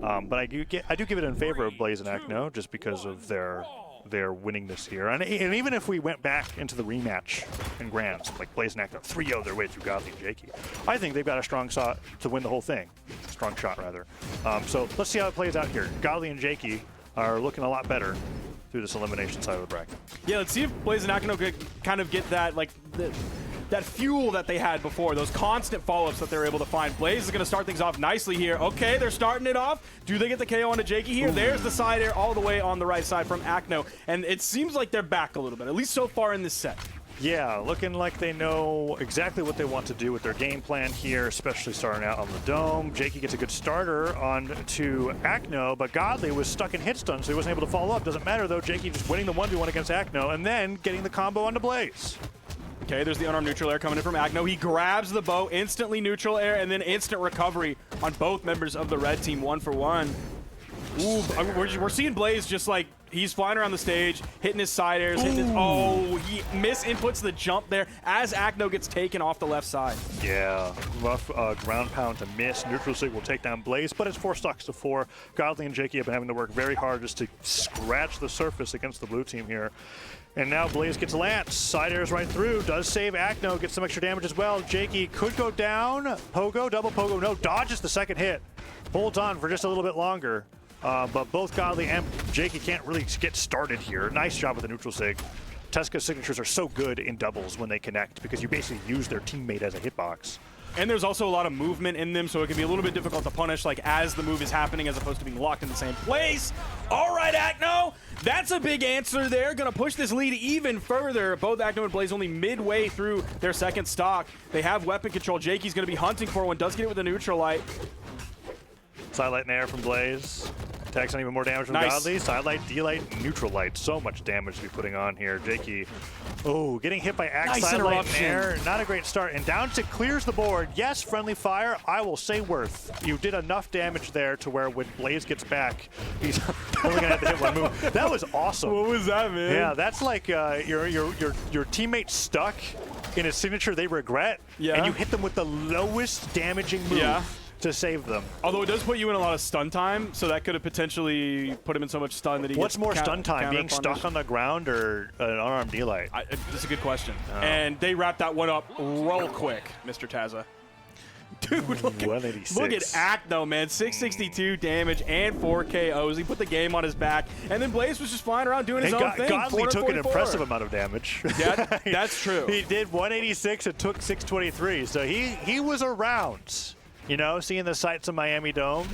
But I do give it in favor of Blaze and Acno just because of their winningness here. And even if we went back into the rematch in Grands, like Blaze and Acno 3-0 their way through Godly and Jakeyy, I think they've got a strong shot to win the whole thing. Strong shot, rather. So let's see how it plays out here. Godly and Jakeyy are looking a lot better through this elimination side of the bracket. Yeah, let's see if Blaze and Acno could kind of get that, like, that fuel that they had before, those constant follow-ups that they were able to find. Blaze is going to start things off nicely here. Okay, they're starting it off. Do they get the KO onto Jakeyy here? Ooh. There's the side air all the way on the right side from Acno, and it seems like they're back a little bit, at least so far in this set. Yeah, looking like they know exactly what they want to do with their game plan here, especially starting out on the dome. Jakeyy gets a good starter on to Acno, but Godly was stuck in hit stun, so he wasn't able to follow up. Doesn't matter, though. Jakeyy just winning the 1v1 against Acno and then getting the combo onto Blaze. Okay, there's the unarmed neutral air coming in from Acno. He grabs the bow, instantly neutral air, and then instant recovery on both members of the red team, 1-for-1. Ooh, we're seeing Blaze just like, he's flying around the stage, hitting his side airs, hitting his, oh, he misinputs the jump there as Acno gets taken off the left side. Yeah, rough ground pound to miss. Neutral Sig will take down Blaze, but it's 4 stocks to 4. Godly and Jakeyy have been having to work very hard just to scratch the surface against the blue team here. And now Blaze gets Lance, side airs right through, does save Acno, gets some extra damage as well. Jakeyy could go down, Pogo, double Pogo, no, dodges the second hit. Holds on for just a little bit longer. But both Godly and Jakeyy can't really get started here. Nice job with the neutral sig. Teska's signatures are so good in doubles when they connect because you basically use their teammate as a hitbox. And there's also a lot of movement in them, so it can be a little bit difficult to punish, like as the move is happening, as opposed to being locked in the same place. All right, Acno, that's a big answer there. Gonna push this lead even further. Both Acno and Blaze only midway through their second stock. They have weapon control. Jakey's gonna be hunting for one. Does get it with a neutral light. Sidelight and air from Blaze. Tags on even more damage from Godly. Sidelight, D-light, neutral light. So much damage to be putting on here. Jakeyy, oh, getting hit by Axe. Nice sidelight and air. Not a great start. And down to clears the board. Yes, friendly fire. I will say worth. You did enough damage there to where when Blaze gets back, he's only gonna have to hit one move. That was awesome. What was that, man? Yeah, that's like your teammate stuck in a signature they regret, and you hit them with the lowest damaging move. To save them. Although it does put you in a lot of stun time, so that could have potentially put him in so much stun that he What's more stun time, being stuck on the ground or an unarmed D-light? That's a good question. And they wrapped that one up real quick, Mr. Taza. Dude, look at Acno, man. 662 damage and 4 KOs. He put the game on his back, and then Blaze was just flying around doing his own thing. Godly took an impressive amount of damage. Yeah, that's true. He did 186 and took 623, so he was around. You know, seeing the sights of Miami Dome,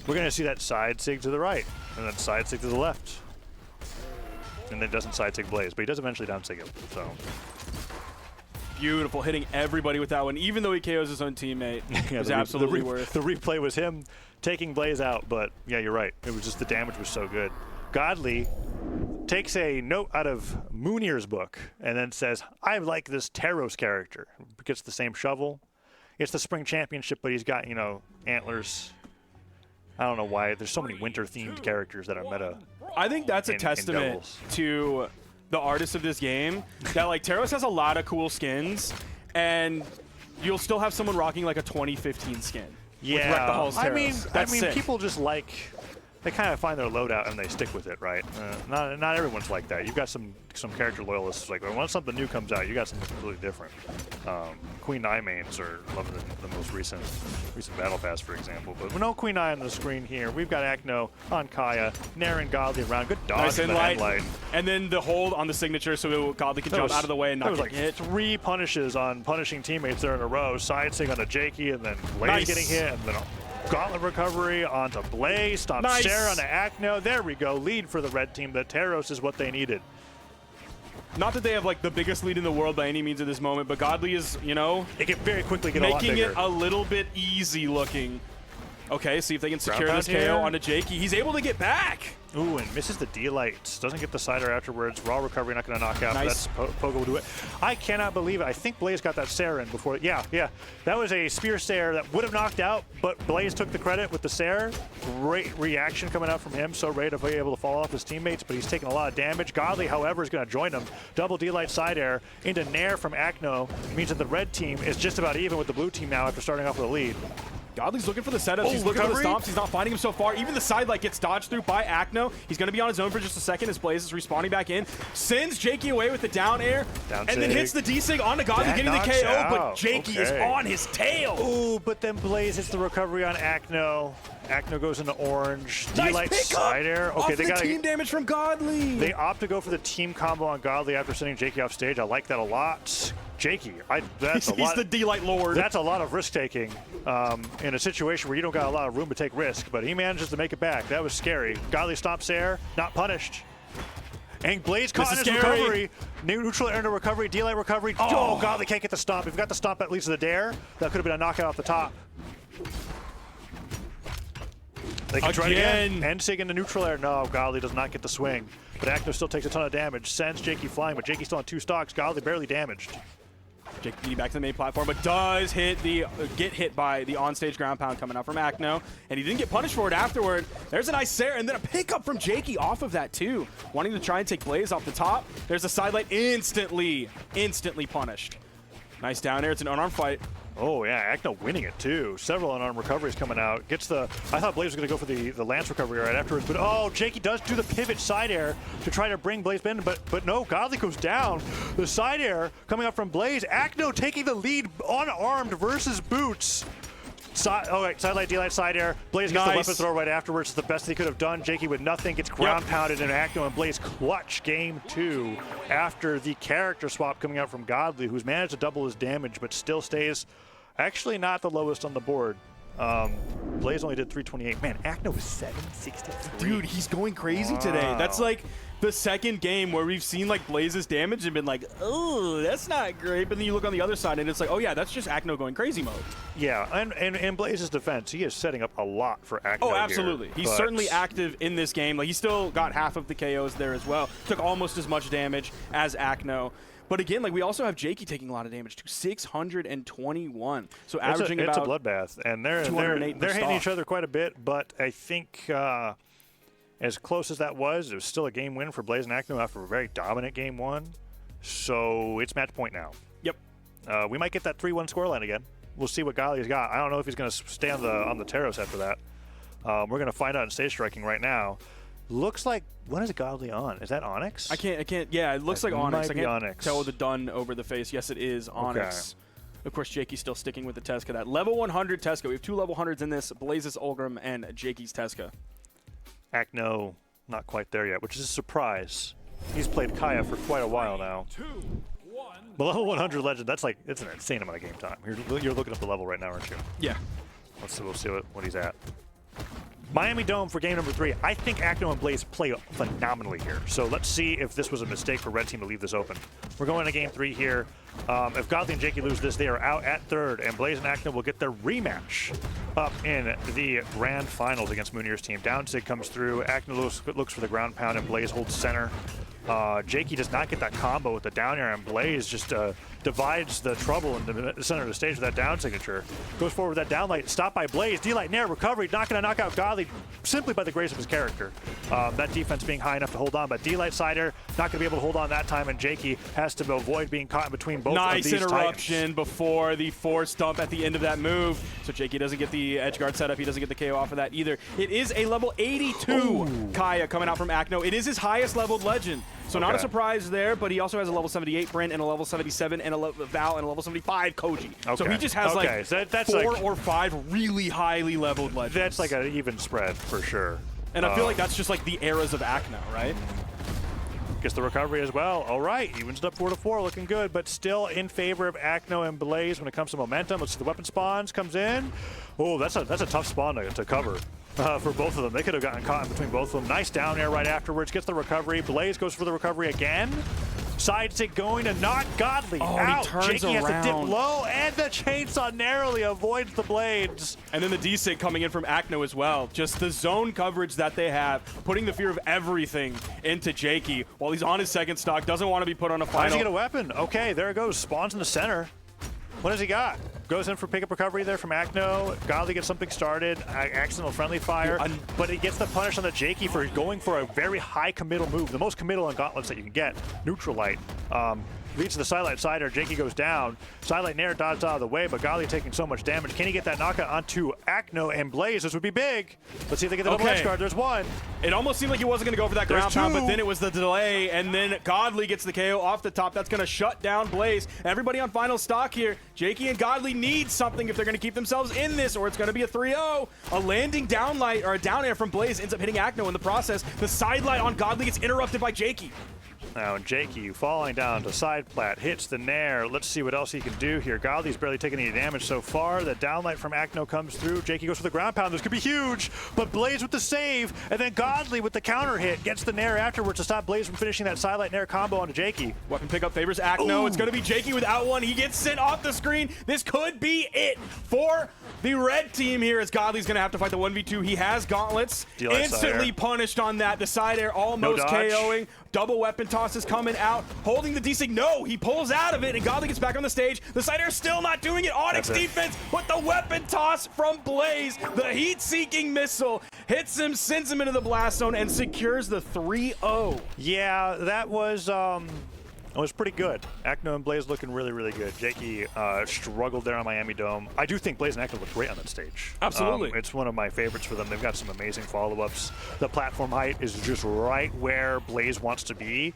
we're going to see that side sig to the right, and then side sig to the left. And then doesn't side sig Blaze, but he does eventually down sig it, so. Beautiful, hitting everybody with that one, even though he KOs his own teammate. It was absolutely worth. The replay was him taking Blaze out, but yeah, you're right. It was just the damage was so good. Godly takes a note out of Moonier's book and then says, I like this Taros character. Gets the same shovel. It's the spring championship, but he's got, you know, antlers. I don't know why. There's so many winter-themed characters that are meta. I think that's a testament to the artists of this game. That, like, Taros has a lot of cool skins, and you'll still have someone rocking, like, a 2015 skin. Yeah. With Wreck the Halls Taros. I mean, people just like... They kind of find their loadout and they stick with it, right? Not everyone's like that. You've got some character loyalists like once something new comes out, you got something completely different. Queen Nai mains are loving the most recent battle pass, for example. But no Queen Nai on the screen here. We've got Acno on Kaya, Nair and Godly around. Good dodge from the headlight. And then the hold on the signature so Godly can jump out of the way and not get hit. 3 punishes on punishing teammates there in a row. Side sig onto Jakeyy and then Blaze getting hit and then gauntlet recovery onto Blaze, stop Sarah onto Acno. There we go, lead for the red team. The Taros is what they needed. Not that they have like the biggest lead in the world by any means at this moment, but Godly is, you know, they can very quickly get a lot bigger. Making it a little bit easy looking. Okay, see if they can secure this KO onto Jakeyy. He's able to get back. Ooh, and misses the D-light. Doesn't get the cider afterwards. Raw recovery, not going to knock out. Nice. That's Pogo will do it. I cannot believe it. I think Blaze got that Sair in before. Yeah. That was a spear Sair that would have knocked out, but Blaze took the credit with the Sair. Great reaction coming out from him. So ready to be able to fall off his teammates, but he's taking a lot of damage. Godly, however, is going to join him. Double D-light side air into Nair from Acno. Means that the red team is just about even with the blue team now after starting off with a lead. Godly's looking for the setups. Oh, He's looking for the recovery? stomps. He's not finding him so far. Even the side light gets dodged through by Acno. He's going to be on his own for just a second as Blaze is respawning back in. Sends Jakeyy away with the down air. Down and then hits the D-Sig onto Godly, That getting the knocks KO. out. But Jakeyy is on his tail. Ooh, but then Blaze hits the recovery on Acno. Acno goes into orange. Nice D-Light pickup side air. Okay, off the team damage from Godly. They opt to go for the team combo on Godly after sending Jakeyy off stage. I like that a lot. Jakeyy, that's a lot. He's the D-Light Lord. That's a lot of risk taking in a situation where you don't got a lot of room to take risk, but he manages to make it back. That was scary. Godly stomps air, not punished. And Blaze caught in his recovery. Neutral air into recovery, D-Light recovery. Oh, Godly can't get the stomp. If he got the stomp, at least the dare, that could have been a knockout off the top. They can try it again. Ensig into neutral air. No, Godly does not get the swing. But Acno still takes a ton of damage. Sends Jakeyy flying, but Jakeyy still on 2 stocks. Godly barely damaged. Jakeyy back to the main platform, but does get hit by the onstage ground pound coming out from Acno, and he didn't get punished for it afterward. There's a nice Sarah, and then a pickup from Jakeyy off of that too, wanting to try and take Blaze off the top. There's a side light, instantly punished. Nice down air. It's an unarmed fight. Oh yeah, Acno winning it too. Several unarmed recoveries coming out. Gets the. I thought Blaze was going to go for the Lance recovery right afterwards, but oh, Jakeyy does do the pivot side air to try to bring Blaze in, but no, Godly goes down. The side air coming up from Blaze. Acno taking the lead unarmed versus Boots. Side light, D-light, side air. Blaze gets the weapon throw right afterwards. It's the best he could have done. Jakeyy with nothing gets ground pounded, and Acno and Blaze clutch game 2 after the character swap coming out from Godly, who's managed to double his damage, but still stays actually not the lowest on the board. Blaze only did 328. Man, Acno was 763. Dude, he's going crazy today. That's like the second game where we've seen like Blaze's damage and been like, oh, that's not great. But then you look on the other side and it's like, oh yeah, that's just Acno going crazy mode. Yeah, and in Blaze's defense, he is setting up a lot for Acno. Oh, absolutely. He's certainly active in this game. Like, he still got half of the KOs there as well. Took almost as much damage as Acno. But again, like, we also have Jakeyy taking a lot of damage too, 621. So averaging it's about a bloodbath, and they're hitting each other quite a bit. But I think as close as that was, it was still a game win for Blaze and Acno after a very dominant game 1. So it's match point now. Yep. We might get that 3-1 scoreline again. We'll see what Godly's got. I don't know if he's going to stay on the Taros after that. We're going to find out in stage striking right now. Looks like, what is Godly on? Is that Onyx? I can't. Yeah, it looks like Onyx. Might be Onyx. Tell the dun over the face. Yes, it is Onyx. Okay. Of course, Jakey's still sticking with the Tesca. That level 100 Tesca. We have 2 level 100s in this: Blaze's Ulgrim and Jakey's Tesca. Acno, not quite there yet, which is a surprise. He's played Kaya for quite a while now. But level 100 Legend, that's like, it's an insane amount of game time. You're looking up the level right now, aren't you? Yeah. We'll see what he's at. Miami Dome for game number 3. I think Acno and Blaze play phenomenally here. So let's see if this was a mistake for Red Team to leave this open. We're going to game 3 here. If Godly and Jakeyy lose this, they are out at 3rd, and Blaze and Acno will get their rematch up in the grand finals against Munir's team. Downsig comes through. Acno looks for the ground pound, and Blaze holds center. Jakeyy does not get that combo with the down air, and Blaze just divides the trouble in the center of the stage with that down signature. Goes forward with that down light, stopped by Blaze. D-Light Nair recovery, not going to knock out Godly simply by the grace of his character. That defense being high enough to hold on, but D-Light Sider not going to be able to hold on that time, and Jakeyy has to avoid being caught in between both of these interruption titans. Before the force dump at the end of that move. So Jakeyy doesn't get the edge guard setup. He doesn't get the KO off of that either. It is a level 82 Kaya coming out from Acno. It is his highest leveled legend. So not a surprise there, but he also has a level 78 Brent and a level 77 and a Val and a level 75 Koji. So he just has like that's 4 or 5 really highly leveled legends. That's like an even spread for sure. And I feel like that's just like the eras of Acno, right? Gets the recovery as well. All right, evens it up 4-4, looking good, but still in favor of Acno and Blaze when it comes to momentum. Let's see, the weapon spawns, comes in. Oh, that's a tough spawn to cover. For both of them. They could have gotten caught in between both of them. Nice down air right afterwards. Gets the recovery. Blaze goes for the recovery again. Side stick going to knock Godly out. Jakeyy has to dip low, and the chainsaw narrowly avoids the blades. And then the D-Sig coming in from Acno as well. Just the zone coverage that they have, putting the fear of everything into Jakeyy while he's on his second stock. Doesn't want to be put on a final. Why does he get a weapon? Okay, there it goes. Spawns in the center. What has he got? Goes in for pickup recovery there from Acno. Godly gets something started. Accidental friendly fire. But he gets the punish on the Jakeyy for going for a very high committal move. The most committal on gauntlets that you can get. Neutral light. leads to the sidelight sider. Jakeyy goes down. Sidelight Nair dodged out of the way, but Godly taking so much damage. Can he get that knockout onto Acno and Blaze? This would be big. Let's see if they get the double edge guard. There's one. It almost seemed like he wasn't going to go for that ground pound, but then it was the delay, and then Godly gets the KO off the top. That's going to shut down Blaze. Everybody on final stock here. Jakeyy and Godly need something if they're going to keep themselves in this, or it's going to be a 3-0. A landing downlight, or a down air from Blaze ends up hitting Acno in the process. The sidelight on Godly gets interrupted by Jakeyy. Now Jakeyy falling down to side plat, hits the Nair. Let's see what else he can do here. Godly's barely taking any damage so far. The downlight from Acno comes through. Jakeyy goes for the ground pound. This could be huge, but Blaze with the save, and then Godly with the counter hit gets the Nair afterwards to stop Blaze from finishing that sidelight Nair combo onto Jakeyy. Weapon pickup favors Acno. It's going to be Jakeyy without one. He gets sent off the screen. This could be it for the red team here, as Godly's going to have to fight the 1v2. He has gauntlets. Instantly punished on that. The side air almost KOing. Double weapon toss is coming out. Holding the desync. No, he pulls out of it, and Godly gets back on the stage. The side air still not doing it. Onyx defense, but the weapon toss from Blaze. The heat-seeking missile hits him, sends him into the blast zone, and secures the 3-0. Yeah, that was... It was pretty good. Acno and Blaze looking really, really good. Jakeyy struggled there on Miami Dome. I do think Blaze and Acno look great on that stage. Absolutely. It's one of my favorites for them. They've got some amazing follow-ups. The platform height is just right where Blaze wants to be.